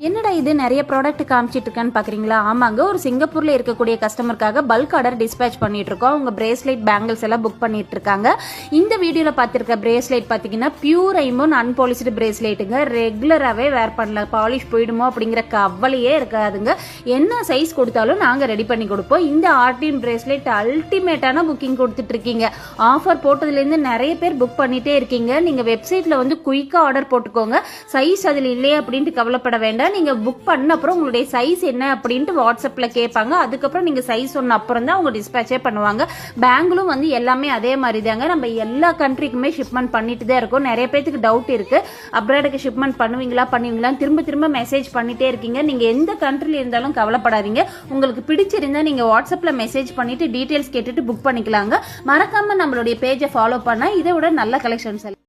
என்னடா இது நிறைய ப்ராடக்ட் காமிச்சிட்டு இருக்கான்னு பாக்குறீங்களா? ஆமாங்க, ஒரு சிங்கப்பூர்ல இருக்கக்கூடிய கஸ்டமருக்காக பல்க் ஆர்டர் டிஸ்பேச் பண்ணிட்டு இருக்கோம். அவங்க பிரேஸ்லெட் பேங்கிள்ஸ் எல்லாம் புக் பண்ணிட்டு இருக்காங்க. இந்த வீடியோல பாத்திருக்க பிரேஸ்லெட் பாத்தீங்கன்னா பியூர் ஐமோன் அன்பாலிஷ்டு பிரேஸ்லெட்டுங்க. ரெகுலராகவே வேர் பண்ணல, பாலிஷ் போயிடுமோ அப்படிங்கிற கவலையே இருக்காதுங்க. என்ன சைஸ் கொடுத்தாலும் நாங்க ரெடி பண்ணி கொடுப்போம். இந்த ஆர்டின் பிரேஸ்லெட் அல்டிமேட்டான புக்கிங் கொடுத்துட்டு இருக்கீங்க. ஆஃபர் போட்டதுல இருந்து நிறைய பேர் புக் பண்ணிட்டே இருக்கீங்க. நீங்க வெப்சைட்ல வந்து குயிக்கா ஆர்டர் போட்டுக்கோங்க. சைஸ் அதுல இல்லையே அப்படின்ட்டு கவலைப்பட வேண்டாம். நீங்க புக் பண்ண அப்புறம் உங்களுடைய சைஸ் என்ன அப்படின்ட்டு வாட்ஸ்அப்ல கேட்பாங்க. அதுக்கப்புறம் நீங்க சைஸ் சொன்ன அப்புறம் தான் அவங்க டிஸ்பேச்சே பண்ணுவாங்க. பேங்கிலும் வந்து எல்லாமே அதே மாதிரி தாங்க. நம்ம எல்லா கண்ட்ரிக்குமே ஷிப்மெண்ட் பண்ணிட்டு தான் இருக்கோம். நிறைய பேருக்கு டவுட் இருக்கு, அப்ராடுக்கு ஷிப்மெண்ட் பண்ணுவீங்களா திரும்ப திரும்ப மெசேஜ் பண்ணிட்டே இருக்கீங்க. நீங்க எந்த கண்ட்ரில இருந்தாலும் கவலைப்படாதீங்க. உங்களுக்கு பிடிச்சிருந்தா நீங்க வாட்ஸ்அப்ல மெசேஜ் பண்ணிட்டு டீடைல்ஸ் கேட்டுட்டு புக் பண்ணிக்கலாங்க. மறக்காம நம்மளுடைய பேஜை ஃபாலோ பண்ணா இதை விட நல்ல கலெக்ஷன்ஸ்